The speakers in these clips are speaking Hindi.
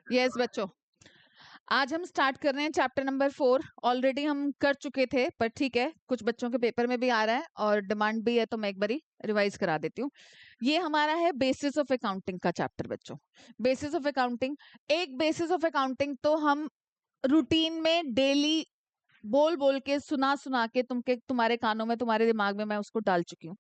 यस बच्चों, आज हम स्टार्ट कर रहे हैं चैप्टर नंबर 4। ऑलरेडी हम कर चुके थे, पर ठीक है, कुछ बच्चों के पेपर में भी आ रहा है और डिमांड भी है, तो मैं एक बारी रिवाइज करा देती हूँ। ये हमारा है बेसिस ऑफ अकाउंटिंग का चैप्टर बच्चों। बेसिस ऑफ अकाउंटिंग, एक बेसिस ऑफ अकाउंटिंग तो हम रूटीन में डेली बोल बोल के सुना सुना के तुम्हारे कानों में, तुम्हारे दिमाग में मैं उसको डाल चुकी हूँ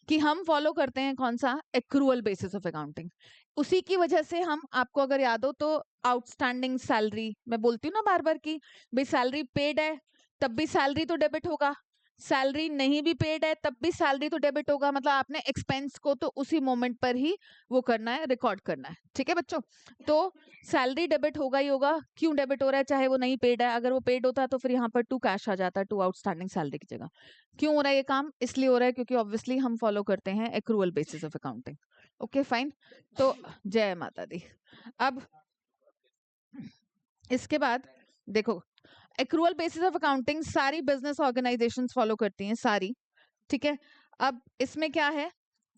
कि हम फॉलो करते हैं कौन सा, एक्रूअल बेसिस ऑफ अकाउंटिंग। उसी की वजह से हम, आपको अगर याद हो तो, आउटस्टैंडिंग सैलरी मैं बोलती हूँ ना बार बार की भाई सैलरी पेड है तब भी सैलरी तो डेबिट होगा, सैलरी नहीं भी पेड है तब भी सैलरी तो डेबिट होगा। मतलब आपने एक्सपेंस को तो उसी मोमेंट पर ही वो करना है, रिकॉर्ड करना है। ठीक है बच्चों, तो सैलरी डेबिट होगा ही होगा। क्यों डेबिट हो रहा है? चाहे वो नहीं पेड है, अगर वो पेड होता तो फिर यहाँ पर टू कैश आ जाता, टू आउटस्टैंडिंग सैलरी की जगह। क्यों हो रहा है ये काम? इसलिए हो रहा है क्योंकि ऑब्वियसली हम फॉलो करते हैं accrual basis of accounting. Okay fine, तो जय माता दी। अब इसके बाद देखो, एक्रूअल बेसिस ऑफ अकाउंटिंग सारी बिजनेस ऑर्गेनाइजेशंस फॉलो करती हैं, सारी। ठीक है, अब इसमें क्या है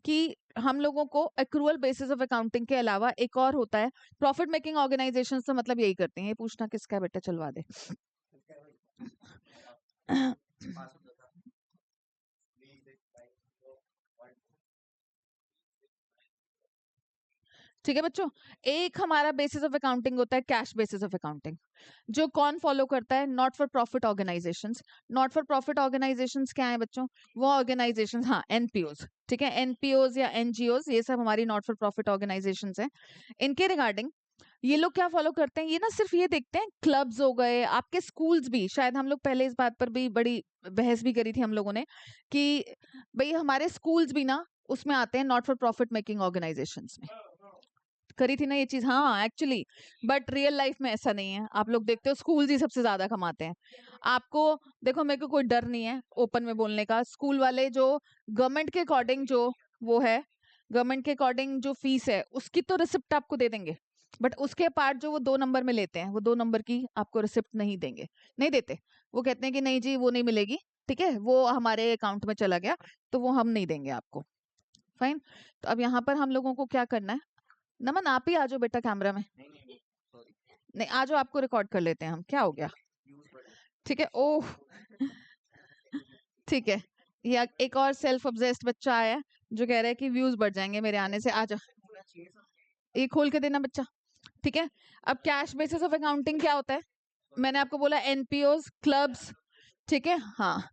कि हम लोगों को एक्रूअल बेसिस ऑफ अकाउंटिंग के अलावा एक और होता है, प्रॉफिट मेकिंग ऑर्गेनाइजेशंस तो मतलब यही करती हैं। ये पूछना किसका है बेटा, चलवा दे। ठीक है बच्चों, एक हमारा बेसिस ऑफ अकाउंटिंग होता है कैश बेसिस ऑफ अकाउंटिंग, जो कौन फॉलो करता है? Not for profit organisations. Not for profit organisations क्या है बच्चों? वो ऑर्गेनाइजेशंस, हाँ एनपीओज, ठीक है, एनपीओज या एनजीओज, ये सब हमारी नॉट फॉर प्रॉफिट ऑर्गेनाइजेशंस हैं। इनके रिगार्डिंग ये लोग क्या फॉलो करते हैं? ये ना सिर्फ ये देखते हैं, क्लब्स हो गए, आपके स्कूल्स भी, शायद हम लोग पहले इस बात पर भी बड़ी बहस भी करी थी हम लोगों ने कि भाई हमारे स्कूल्स भी ना उसमें आते हैं, not for profit making organisations में। करी थी ना ये चीज, हाँ एक्चुअली, बट रियल लाइफ में ऐसा नहीं है। आप लोग देखते हो स्कूल ही सबसे ज्यादा कमाते हैं। आपको देखो, मेरे को कोई डर नहीं है ओपन में बोलने का। स्कूल वाले जो गवर्नमेंट के अकॉर्डिंग जो वो है, गवर्नमेंट के अकॉर्डिंग जो फीस है उसकी तो रिसिप्ट आपको दे देंगे, बट उसके पार्ट जो वो 2 नंबर में लेते हैं, वो 2 नंबर की आपको रिसिप्ट नहीं देंगे, नहीं देते। वो कहते हैं कि नहीं जी वो नहीं मिलेगी, ठीक है, वो हमारे अकाउंट में चला गया तो वो हम नहीं देंगे आपको। फाइन, तो अब यहाँ पर हम लोगों को क्या करना है? नमन आप ही आ जाओ बेटा कैमरा में। नहीं आ जाओ, आपको रिकॉर्ड कर लेते हैं हम, क्या हो गया? ठीक है, ओह ठीक है, या एक और सेल्फ ऑब्सेस्ड बच्चा आया है जो कह रहा है कि व्यूज बढ़ जाएंगे मेरे आने से। आ जाओ, ये खोल के देना बच्चा। ठीक है, अब कैश बेसिस ऑफ अकाउंटिंग क्या होता है? मैंने आपको बोला एनपीओज, क्लब्स, ठीक है, हाँ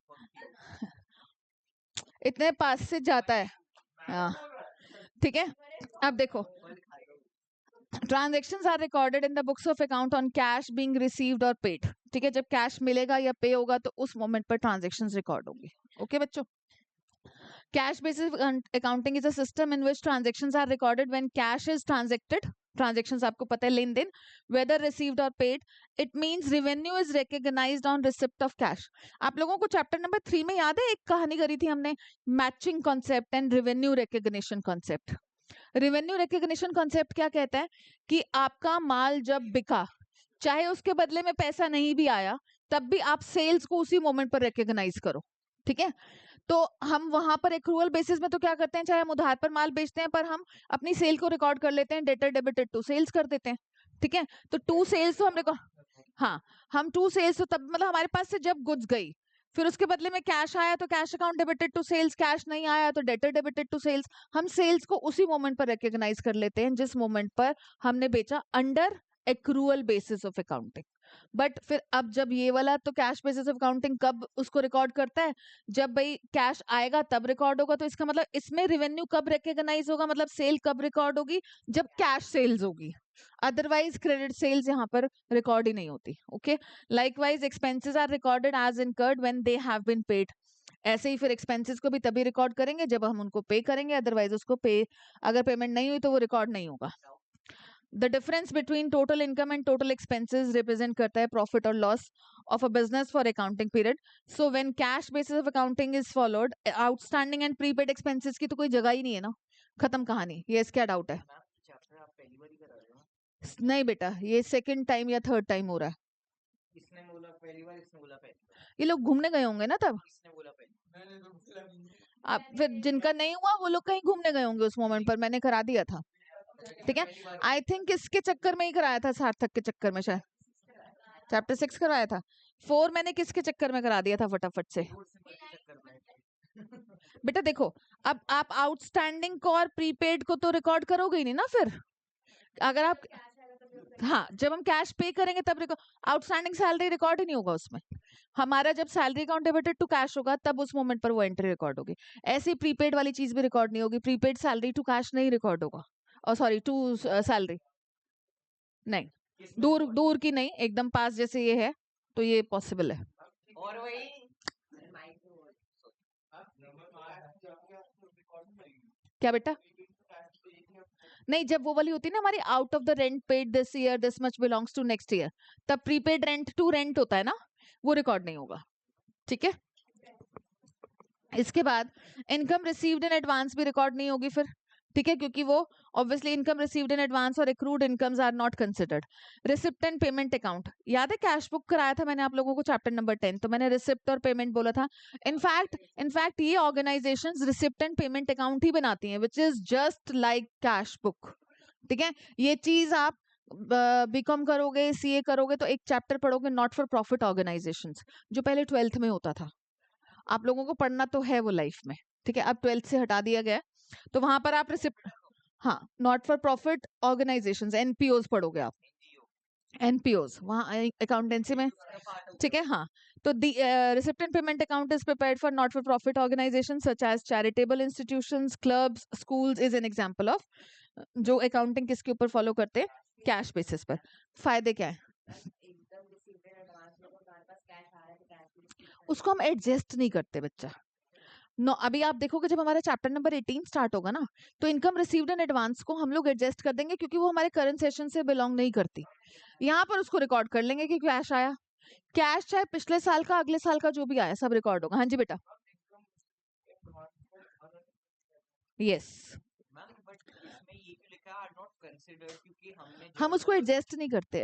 इतने पास से जाता है, हाँ ठीक है। अब देखो, transactions are recorded in the books of account on cash being received और पेड। ठीक है, जब कैश मिलेगा या पे होगा तो उस मोमेंट पर ट्रांजेक्शन्स रिकॉर्ड होंगी। ओके बच्चों, cash basis accounting is a system in which transactions are recorded when cash is transacted. Transactions आपको पता है, लेन देन, वेदर रिसीव्ड और paid. It means revenue is recognised on receipt of cash. आप लोगों को चैप्टर नंबर 3 में याद है एक कहानी करी थी हमने, matching concept and revenue recognition concept. Revenue recognition concept क्या कहता है कि आपका माल जब बिका, चाहे उसके बदले में पैसा नहीं भी आया, तब भी आप सेल्स को उसी मोमेंट पर रिकॉग्नाइज करो। ठीक है, तो हम वहां पर एक्रूअल बेसिस में तो क्या करते हैं, चाहे हम उधार पर माल बेचते हैं पर हम अपनी सेल को रिकॉर्ड कर लेते हैं, डेटर डेबिटेड टू सेल्स कर देते हैं। ठीक है, तो टू सेल्स तो हम रिकॉर्ड, हाँ हम टू सेल्स तो तब मतलब हमारे पास से जब गुड्स गई, फिर उसके बदले में कैश आया तो cash account debited to sales, cash नहीं आया तो डेटर डेबिटेड टू सेल्स। हम सेल्स को उसी मोमेंट पर रिकॉग्नाइज कर लेते हैं जिस मोमेंट पर हमने बेचा, under accrual basis of accounting. But फिर अब जब ये वाला तो कैश बेसिस ऑफ अकाउंटिंग कब उसको रिकॉर्ड करता है? जब भाई कैश आएगा तब रिकॉर्ड होगा, तो इसका मतलब इसमें रेवेन्यू कब रिकॉग्नाइज होगा, मतलब सेल कब रिकॉर्ड होगी? जब कैश सेल्स होगी। अदरवाइज क्रेडिट सेल्स यहाँ पर रिकॉर्ड ही नहीं होती। Okay, likewise expenses are recorded as incurred when they have been paid. ऐसे ही फिर एक्सपेंसेस को भी तभी रिकॉर्ड करेंगे जब हम उनको पे करेंगे, अदरवाइज उसको पे, अगर पेमेंट नहीं हुई तो वो रिकॉर्ड नहीं होगा। The difference between total income and total expenses represent करता है प्रॉफिट और loss of a business for accounting period. So when cash basis of accounting is followed, outstanding and prepaid expenses की तो कोई जगह ही नहीं है ना, खत्म कहानी। ये क्या डाउट है? नहीं बेटा, ये सेकंड टाइम या थर्ड टाइम हो रहा है। इसने बोला पहली बार, इसने बोला पहली बार, ये लोग घूमने गए होंगे ना तब। इसने बोला पहली। अब फिर जिनका नहीं हुआ वो लोग कहीं घूमने गए होंगे उस मोमेंट पर, मैंने करा दिया था। ठीक है, आई थिंक इसके चक्कर में ही कराया था, सार्थक के चक्कर में शायद चैप्टर 6 करवाया था। 4 मैंने किसके चक्कर में करा दिया था फटाफट से। बेटा देखो, अब आप आउटस्टैंडिंग को और प्रीपेड को तो रिकॉर्ड करोगे ही नहीं ना फिर। अगर आप हाँ, जब हम कैश पे करेंगे तब आउटस्टैंडिंग सैलरी रिकॉर्ड ही नहीं होगा उसमें। हमारा जब salary account debited to cash होगा तब उस मोमेंट पर वो एंट्री रिकॉर्ड होगी। ऐसी प्रीपेड वाली चीज भी रिकॉर्ड नहीं होगी, प्रीपेड सैलरी टू कैश नहीं रिकॉर्ड होगा, और सॉरी टू सैलरी नहीं, दूर दूर की नहीं, एकदम पास जैसे ये है तो ये पॉसिबल है। और वही क्या बेटा? नहीं, जब वो वाली होती है ना हमारी out of the rent paid this year this much belongs to next year, तब प्रीपेड रेंट टू रेंट होता है ना, वो रिकॉर्ड नहीं होगा। ठीक है, इसके बाद इनकम रिसीव्ड इन एडवांस भी रिकॉर्ड नहीं होगी फिर। ठीक है, क्योंकि वो obviously income received in advance और accrued incomes are not considered. Receipt and payment account, याद है कैश बुक कराया था मैंने आप लोगों को चैप्टर नंबर 10, तो मैंने रिसिप्ट और पेमेंट बोला था। इनफैक्ट ये organisations receipt and payment account ही बनाती हैं, which is just like cash book. ठीक है, ये चीज आप बीकॉम करोगे, सीए करोगे तो एक चैप्टर पढ़ोगे नॉट फॉर प्रॉफिट ऑर्गेनाइजेशंस, जो पहले 12th में होता था। आप लोगों को पढ़ना तो है वो लाइफ में। ठीक है, अब 12th से हटा दिया गया, तो वहां पर आप रिसिप्ट, हाँ, नॉट फॉर प्रॉफिट ऑर्गेनाइजेशंस, एनपीओज पढ़ोगे आप, एनपीओज वहाँ अकाउंटेंसी में। ठीक है, हाँ, तो receipt and payment account is prepared for not for profit organisation such as charitable institutions, clubs, schools is an example of जो अकाउंटिंग किसके ऊपर फॉलो करते हैं, कैश बेसिस पर। फायदे क्या है? उसको हम एडजस्ट नहीं करते बच्चा। नो, अभी आप देखोगे जब हमारा चैप्टर नंबर 18 स्टार्ट होगा ना, तो इनकम रिसीव्ड इन एडवांस को हम लोग एडजस्ट कर देंगे, क्योंकि वो हमारे करंट सेशन से बिलोंग नहीं करती। यहाँ पर उसको रिकॉर्ड कर लेंगे कि कैश आया, कैश चाहे पिछले साल का अगले साल का जो भी आया सब रिकॉर्ड होगा। हाँ जी बेटा, यस, हम उसको एडजस्ट नहीं करते,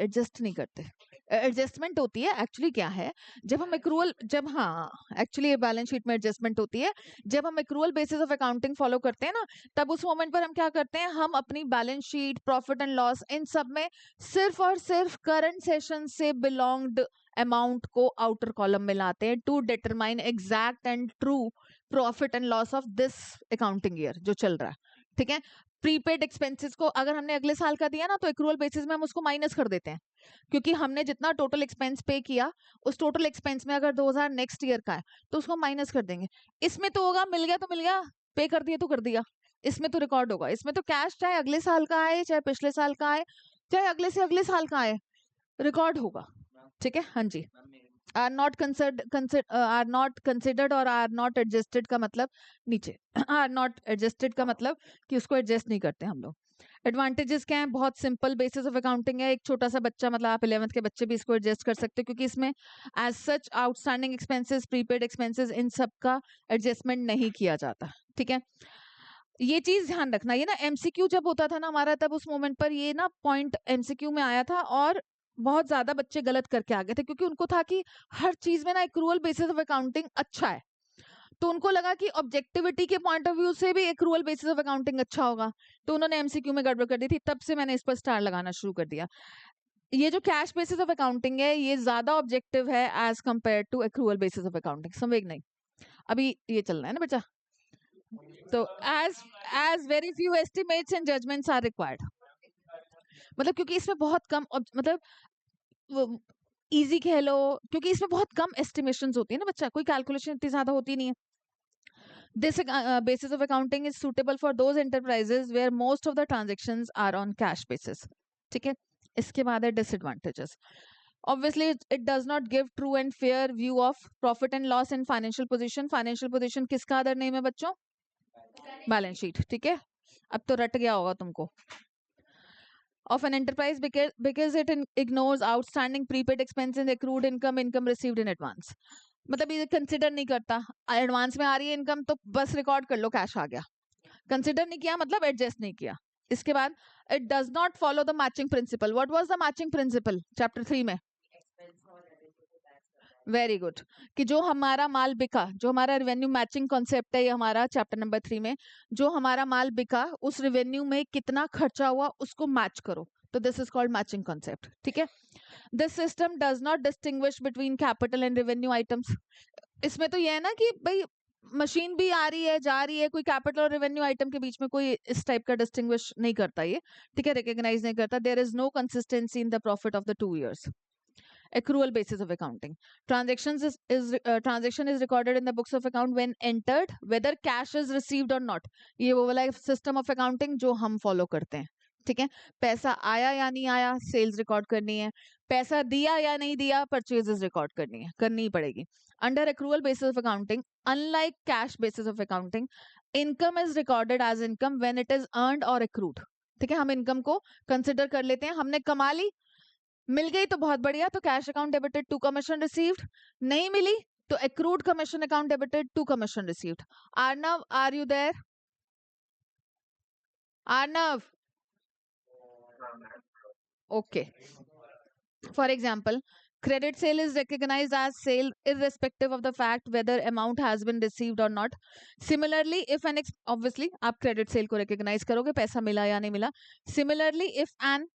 एडजस्टमेंट होती है एक्चुअली। क्या है, जब हम एक्रूअल, जब हाँ एक्चुअली ये बैलेंस शीट में एडजस्टमेंट होती है, जब हम accrual basis of accounting follow करते हैं ना, तब उस मोमेंट पर हम क्या करते हैं, हम अपनी balance sheet, profit and loss, इन सब में सिर्फ और सिर्फ करंट सेशन से बिलोंग्ड अमाउंट को आउटर कॉलम में लाते हैं to determine exact and true profit and loss of this accounting year जो चल रहा है। ठीक है, प्रीपेड एक्सपेंसेस को अगर हमने अगले साल का दिया ना, तो एक्रूअल बेसिस में हम उसको माइनस कर देते हैं, क्योंकि हमने जितना टोटल एक्सपेंस पे किया, उस टोटल एक्सपेंस में अगर 2000 नेक्स्ट ईयर का है तो उसको माइनस कर देंगे। इसमें तो होगा मिल गया तो मिल गया, पे कर दिया तो कर दिया, इसमें तो रिकॉर्ड होगा। इसमें तो कैश चाहे अगले साल का आए, चाहे पिछले साल का आए, चाहे अगले से अगले साल का आए, रिकॉर्ड होगा। ठीक है, हाँ जी। आर नॉट कंसिडर्ड और आर नॉट एडजस्टेड का मतलब नीचे आर नॉट एडजस्टेड का मतलब कि उसको एडजस्ट नहीं करते हम लोग। एडवांटेजेस क्या है? बहुत सिंपल बेसिस ऑफ अकाउंटिंग है, एक छोटा सा बच्चा, मतलब आप 11th के बच्चे भी इसको एडजस्ट कर सकते हैं, क्योंकि इसमें as such outstanding expenses, prepaid expenses, इन सब का एडजस्टमेंट नहीं किया जाता। ठीक है, ये चीज ध्यान रखना। ये ना एमसीक्यू जब होता था ना हमारा, तब उस मोमेंट पर ये ना पॉइंट एमसीक्यू में आया था, और बहुत ज्यादा बच्चे गलत करके आ गए थे, क्योंकि उनको था कि हर चीज में ना एक्रूअल बेसिस ऑफ अकाउंटिंग अच्छा है, तो उनको लगा कि ऑब्जेक्टिविटी के पॉइंट ऑफ व्यू से भी एक्रूअल बेसिस ऑफ अकाउंटिंग अच्छा होगा, तो उन्होंने एमसीक्यू में गड़बड़ कर दी थी। तब से मैंने इस पर स्टार लगाना शुरू कर दिया। ये जो कैश बेसिस ऑफ अकाउंटिंग है, ये ज्यादा ऑब्जेक्टिव है as compare to accrual basis of accounting. समझ नहीं? अभी ये चल रहा है ना बच्चा, तो as very few estimates and judgements are required, मतलब क्योंकि इसमें बहुत कम मतलब इजी कह लो, क्योंकि इसमें बहुत कम एस्टिमेशंस होती है ना बच्चा, कोई कैलकुलेशन इतनी ज्यादा होती नहीं है। This basis of accounting is suitable for those enterprises where most of the transactions are on cash basis. ठीक है, इसके बाद है disadvantages. Obviously it does not give true and fair view of profit and loss and financial position. Financial position किसका अदर नेम है बच्चों? Balance sheet. ठीक है, अब तो रट गया होगा तुमको। Of an enterprise because it ignores outstanding prepaid expenses, accrued income, income received in advance. मतलब ये कंसिडर नहीं करता, एडवांस में आ रही है इनकम तो बस रिकॉर्ड कर लो कैश आ गया, कंसिडर नहीं किया मतलब एडजस्ट नहीं किया। इसके बाद it does not follow the matching principal. What was the matching principal chapter 3 में? Very good. कि जो हमारा माल बिका, जो हमारा रेवेन्यू मैचिंग कॉन्सेप्ट है ये हमारा चैप्टर नंबर 3 में, जो हमारा माल बिका उस रेवेन्यू में कितना खर्चा हुआ उसको मैच करो, तो this is called matching concept. ठीक है, this system does not distinguish between capital and revenue items. इसमें तो ये है ना कि भाई मशीन भी आ रही है जा रही है, कोई कैपिटल और रेवेन्यू आइटम के बीच में कोई इस टाइप का डिस्टिंग्विश नहीं करता ये। ठीक है, रिकॉग्नाइज नहीं करता। There is no consistency in the profit of the 2 years। Accrual basis of accounting. Transaction is recorded in the books of account when entered, whether cash is received or not. ये वो वाला सिस्टम ऑफ अकाउंटिंग जो हम फॉलो करते हैं। ठीक है, पैसा आया या नहीं आया सेल्स रिकॉर्ड करनी है, पैसा दिया या नहीं दिया परचेजेस रिकॉर्ड करनी है, करनी ही पड़ेगी। Under accrual basis of accounting, unlike cash basis of accounting, income is recorded as income when it is earned or accrued। ठीक है, हम इनकम को कंसिडर कर लेते हैं, हमने कमा ली, मिल गई तो बहुत बढ़िया, तो cash account debited to commission received, नहीं मिली तो accrued commission account debited to commission received. Arnav, are you there? Arnav, okay. For example, credit sale is recognized as sale irrespective of the fact whether amount has been received or not. Similarly, if an obviously आप credit sale को recognize करोगे, पैसा मिला या नहीं मिला। Similarly, if an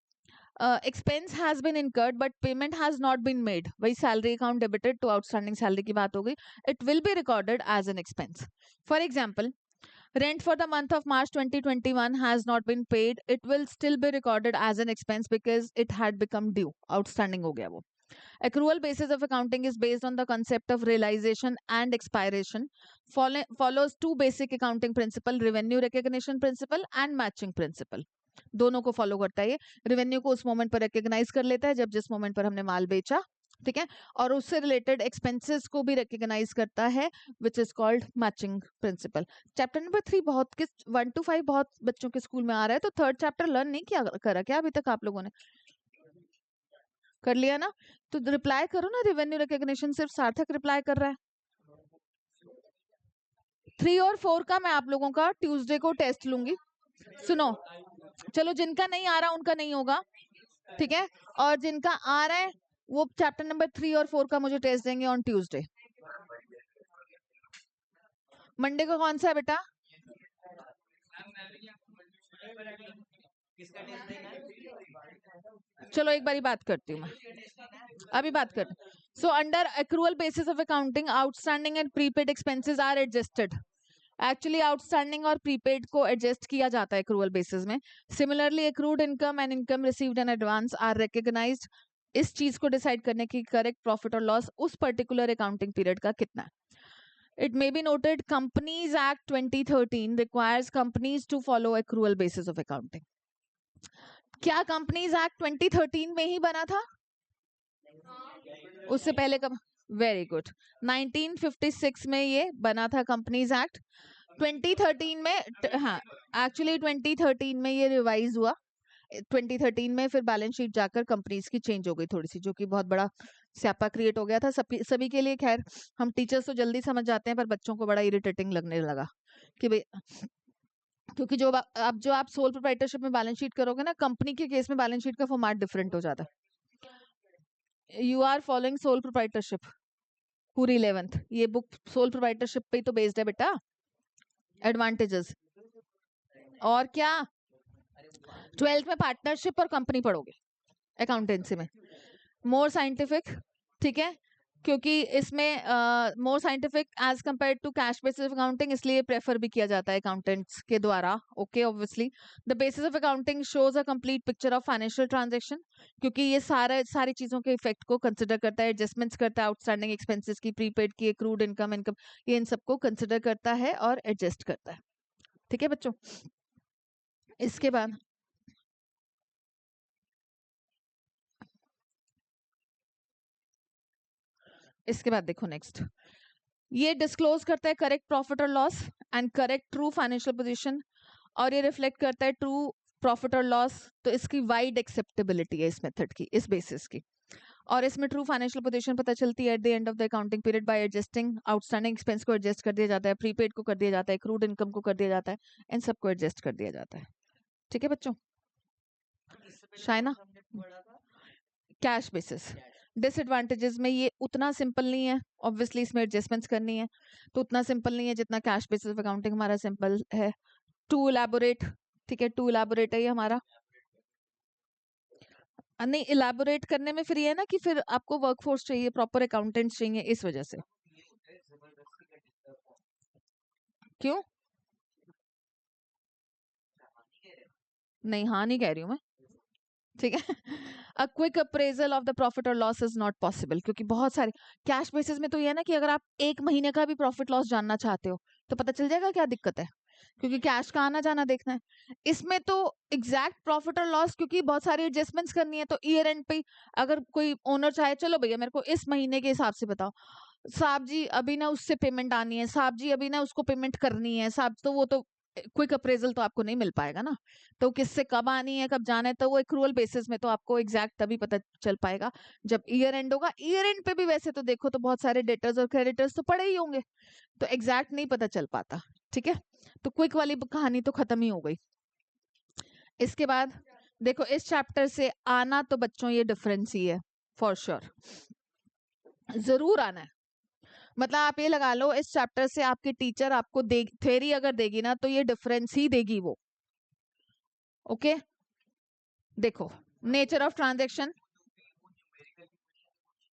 expense has been incurred but payment has not been made, वही salary account debited to outstanding salary की बात हो गई, it will be recorded as an expense. For example, rent for the month of March 2021 has not been paid, it will still be recorded as an expense because it had become due, outstanding हो गया वो। Accrual basis of accounting is based on the concept of realization and expiration. Follows two basic accounting principle, revenue recognition principle and matching principle. दोनों को फॉलो करता है ये। रेवेन्यू को उस मोमेंट पर रिकॉग्नाइज कर लेता है जब जिस मोमेंट पर हमने माल बेचा, ठीक है, और उससे रिलेटेड एक्सपेंसेस को भी रिकॉग्नाइज करता है, which is called matching principal. Chapter number 3 बहुत 1 to 5 बहुत बच्चों के स्कूल में आ रहा है, तो थर्ड चैप्टर लर्न नहीं किया करा क्या अभी तक आप लोगों ने? कर लिया ना? तो रिप्लाई करो ना, रेवेन्यू रिकॉग्निशन सिर्फ सार्थक रिप्लाई कर रहा है। 3 और 4 का मैं आप लोगों का ट्यूसडे को टेस्ट लूंगी। सुनो, चलो जिनका नहीं आ रहा उनका नहीं होगा, ठीक है, और जिनका आ रहा है वो चैप्टर नंबर 3 और 4 का मुझे टेस्ट देंगे ऑन ट्यूसडे। मंडे को कौन सा है बेटा? चलो एक बारी बात करती हूँ मैं, अभी बात कर। So under accrual basis of accounting, outstanding and prepaid expenses are adjusted. Actually outstanding और प्रीपेड को एडजस्ट किया जाता है एक्रूअल बेसिस में। Similarly accrued income and income received in advance are recognized, इस चीज को डिसाइड करने की करेक्ट प्रॉफिट और लॉस उस पर्टिकुलर अकाउंटिंग पीरियड का कितना है। It may be noted Companies Act 2013 requires companies to follow accrual basis of accounting. क्या कंपनीज एक्ट 2013 में ही बना था? उससे पहले कब? वेरी गुड, 1956 में ये बना था कंपनीज एक्ट। 2013 में, हाँ एक्चुअली 2013 में ये रिवाइज हुआ। 2013 में फिर बैलेंस शीट जाकर कंपनीज की चेंज हो गई थोड़ी सी, जो कि बहुत बड़ा स्यापा क्रिएट हो गया था सभी के लिए। खैर हम टीचर्स तो जल्दी समझ जाते हैं, पर बच्चों को बड़ा इरिटेटिंग लगने लगा कि भाई, क्योंकि जो आप सोल प्रोप्राइटरशिप में बैलेंस शीट करोगे ना, कंपनी के केस में बैलेंस शीट का फॉर्मेट डिफरेंट हो जाता है। You are following sole proprietorship पूरी 11th, ये बुक सोल प्रोप्राइटरशिप पे ही तो बेस्ड है बेटा। एडवांटेजेस और क्या, 12th में पार्टनरशिप और कंपनी पढ़ोगे अकाउंटेंसी में, मोर साइंटिफिक, ठीक है, क्योंकि इसमें more scientific as compare to cash basis accounting, इसलिए प्रेफर भी किया जाता है अकाउंटेंट्स के द्वारा। Okay, obviously the basis of accounting shows a complete picture of financial transaction, क्योंकि ये सारी चीजों के इफेक्ट को कंसिडर करता है, एडजस्टमेंट्स करता है, आउटस्टैंडिंग एक्सपेंसेस की, प्रीपेड की, एक्रूड इनकम, ये इन सबको कंसिडर करता है और एडजस्ट करता है। ठीक है बच्चों, इसके बाद देखो नेक्स्ट, ये डिस्क्लोज करता है करेक्ट प्रॉफिट और loss and correct true financial position, और ये रिफ्लेक्ट करता है ट्रू प्रॉफिट और लॉस। तो इसकी वाइड एक्सेप्टेबिलिटी है इस मेथड की, इस बेसिस की, और इसमें ट्रू फाइनेंशियल पोजीशन पता चलती है at the end of the accounting period by adjusting outstanding expense को एडजस्ट कर दिया जाता है, प्रीपेड को कर दिया जाता है, एक्रूड इनकम को कर दिया जाता है, इन सबको एडजस्ट कर दिया जाता है। ठीक है बच्चों, शाइना, कैश बेसिस, डिसएडवांटेजेस में ये उतना सिंपल नहीं है, ऑब्वियसली इसमें एडजस्टमेंट्स करनी है, तो उतना सिंपल नहीं है जितना कैश बेसिस ऑफ अकाउंटिंग हमारा सिंपल है। टू इलैबोरेट, ठीक है, टू इलैबोरेट है ये हमारा। नहीं, इलैबोरेट करने में फिर ये है ना कि फिर आपको वर्कफोर्स चाहिए, प्रॉपर अकाउंटेंट्स चाहिए, इस वजह से। ये होता है जबरदस्ती का डिस्टर्ब। क्यों? नहीं, हाँ नहीं कह रही हूँ मैं, ठीक है। A quick appraisal of the profit और लॉस इज नॉट पॉसिबल, क्योंकि बहुत सारे कैश बेसिस में तो ये है ना कि अगर आप एक महीने का भी प्रॉफिट लॉस जानना चाहते हो तो पता चल जाएगा क्या दिक्कत है, क्योंकि कैश का आना जाना देखना है। इसमें तो एग्जैक्ट प्रॉफिट और लॉस, क्योंकि बहुत सारी एडजस्टमेंट्स करनी है, तो ईयर एंड पे अगर कोई ओनर चाहे, चलो भैया मेरे को इस महीने के हिसाब से बताओ साहब जी, अभी ना उससे पेमेंट आनी है, साहब जी अभी ना उसको पेमेंट करनी है साहब, तो वो तो क्विक अप्रेजल तो आपको नहीं मिल पाएगा ना। तो किससे कब आनी है कब जाना है, तो वो एक्रूअल बेसिस में तो आपको एग्जैक्ट तभी पता चल पाएगा जब ईयर एंड होगा। ईयर एंड पे भी वैसे तो देखो तो बहुत सारे डेटर्स और क्रेडिटर्स तो पड़े ही होंगे, तो एग्जैक्ट नहीं पता चल पाता, ठीक है। तो क्विक वाली कहानी तो खत्म ही हो गई। इसके बाद देखो, इस चैप्टर से आना तो बच्चों ये डिफरेंस ही है, फॉर श्योर जरूर आना है। मतलब आप ये लगा लो, इस चैप्टर से आपके टीचर आपको थ्योरी अगर देगी ना तो ये डिफरेंस ही देगी वो। ओके, देखो नेचर ऑफ ट्रांजैक्शन,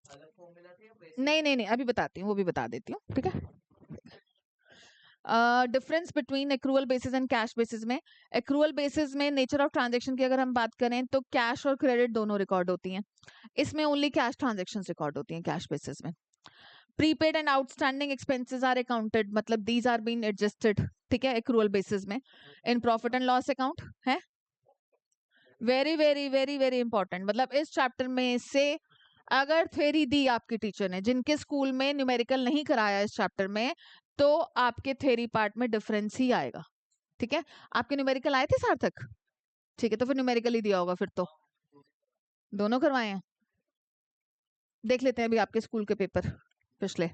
अलग फॉर्मूला थे या वैसे नहीं नहीं नहीं अभी बताती हूँ, वो भी बता देती हूँ, ठीक है। Difference between accrual basis and cash basis में, एक्रूअल बेसिस में नेचर ऑफ ट्रांजैक्शन की अगर हम बात करें तो कैश और क्रेडिट दोनों रिकॉर्ड होती हैं, इसमें ओनली कैश ट्रांजैक्शंस रिकॉर्ड होती हैं कैश बेसिस में। Prepaid and outstanding expenses are accounted, मतलब दीज आर बीन एडजस्टेड, ठीक है, एक्रूअल बेसिस में in profit and loss account है। Very very very very important, मतलब इस चैप्टर में से अगर थ्योरी दी आपकी टीचर ने, जिनके स्कूल में न्यूमेरिकल नहीं कराया इस चैप्टर में, तो आपके थ्योरी पार्ट में डिफरेंस ही आएगा, ठीक है। आपके न्यूमेरिकल आए थे सार्थक, ठीक है, तो फिर न्यूमेरिकल ही दिया होगा फिर तो, दोनों करवाए हैं। देख लेते हैं अभी आपके स्कूल के पेपर पिछले,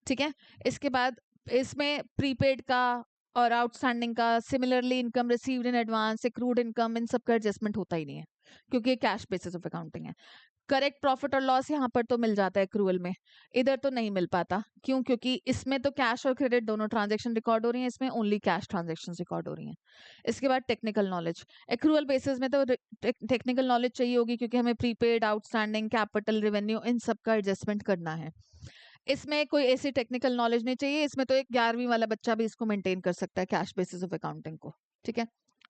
ठीक है। इसके बाद इसमें प्रीपेड का और आउटस्टैंडिंग का, similarly income received in advance, accrued income, इन सब का एडजस्टमेंट होता ही नहीं है, क्योंकि ये कैश बेसिस ऑफ अकाउंटिंग है। करेक्ट प्रॉफिट और लॉस यहाँ पर तो मिल जाता है एक्रूअल में, इधर तो नहीं मिल पाता। क्यों? क्योंकि इसमें तो कैश और क्रेडिट दोनों ट्रांजैक्शन रिकॉर्ड हो रही हैं, इसमें ओनली कैश ट्रांजैक्शन रिकॉर्ड हो रही हैं। इसके बाद टेक्निकल नॉलेज, एक्रूअल बेसिस में तो टेक्निकल नॉलेज चाहिए होगी, क्योंकि हमें प्रीपेड, आउटस्टैंडिंग, कैपिटल, रेवेन्यू, इन सब का एडजस्टमेंट करना है। इसमें कोई ऐसी टेक्निकल नॉलेज नहीं चाहिए, इसमें तो एक 11वीं वाला बच्चा भी इसको मेंटेन कर सकता है कैश बेसिस ऑफ अकाउंटिंग को, ठीक है।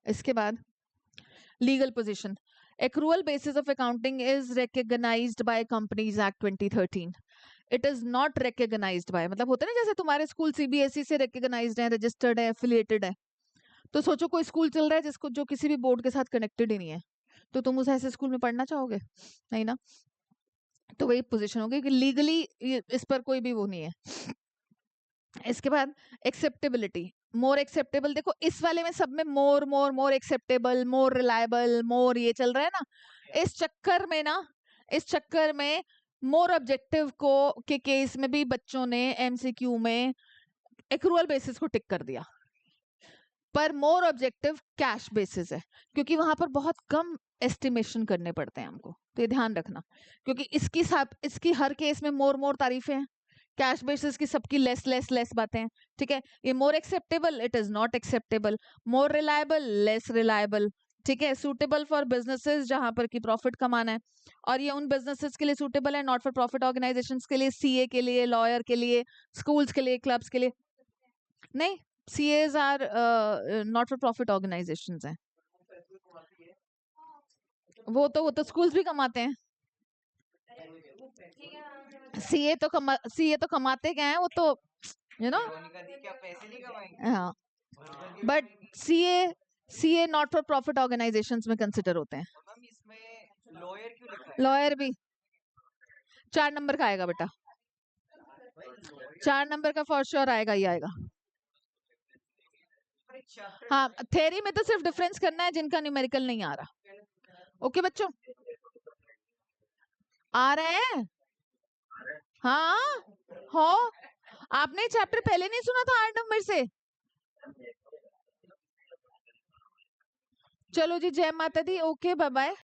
इसके बाद legal position, accrual basis of accounting is recognized by Companies Act 2013. It is not recognized by, मतलब होता है ना जैसे तुम्हारे स्कूल सीबीएसई से recognized है, रजिस्टर्ड है, affiliated है, तो सोचो कोई स्कूल चल रहा है जिसको, जो किसी भी बोर्ड के साथ कनेक्टेड ही नहीं है, तो तुम उस ऐसे स्कूल में पढ़ना चाहोगे? नहीं ना। तो वही पोजीशन होगी कि लीगली इस पर कोई भी वो नहीं है। इसके बाद एक्सेप्टेबिलिटी, मोर एक्सेप्टेबल, देखो इस वाले में सब में मोर मोर मोर एक्सेप्टेबल, मोर रिलायबल, मोर ये चल रहा है ना, इस चक्कर में ना, इस चक्कर में मोर ऑब्जेक्टिव को के केस में भी बच्चों ने एमसीक्यू में एक्रूअल बेसिस को टिक कर दिया, पर मोर ऑब्जेक्टिव कैश बेसिस है, क्योंकि वहां पर बहुत कम एस्टिमेशन करने पड़ते हैं हमको, तो ये ध्यान रखना, क्योंकि इसकी हर केस में मोर मोर तारीफें हैं, कैश बेसिस की सबकी लेस लेस लेस बातें हैं, ठीक है। ये मोर acceptable, it is not acceptable, more reliable, less reliable, ठीक है। सूटेबल फॉर बिजनेसेस, जहां पर की प्रॉफिट कमाना है, और ये उन बिजनेसेस के लिए सूटेबल है, नॉट फॉर प्रॉफिट ऑर्गेनाइजेशंस के लिए, सीए के लिए, लॉयर के लिए, स्कूल्स के लिए, क्लब्स के लिए नहीं। These are not for profit organizations हैं, वो तो स्कूल्स भी कमाते हैं। सीए तो कमाते क्या है, वो तो यू नो, रोनिका दी क्या पैसे नहीं कमाएंगे? हाँ, but CA not for profit organisations में कंसिडर होते हैं। मैम इसमें लॉयर क्यों लिखा है? लॉयर भी 4 नंबर का आएगा बेटा, 4 नंबर का फॉर श्योर आएगा ही आएगा। हाँ, थ्योरी में तो सिर्फ डिफरेंस करना है जिनका न्यूमेरिकल नहीं आ रहा। ओके बच्चों, आ रहे हैं? हाँ हो, आपने चैप्टर पहले नहीं सुना था 8 नंबर से? चलो जी, जय माता दी, ओके बाय बाय।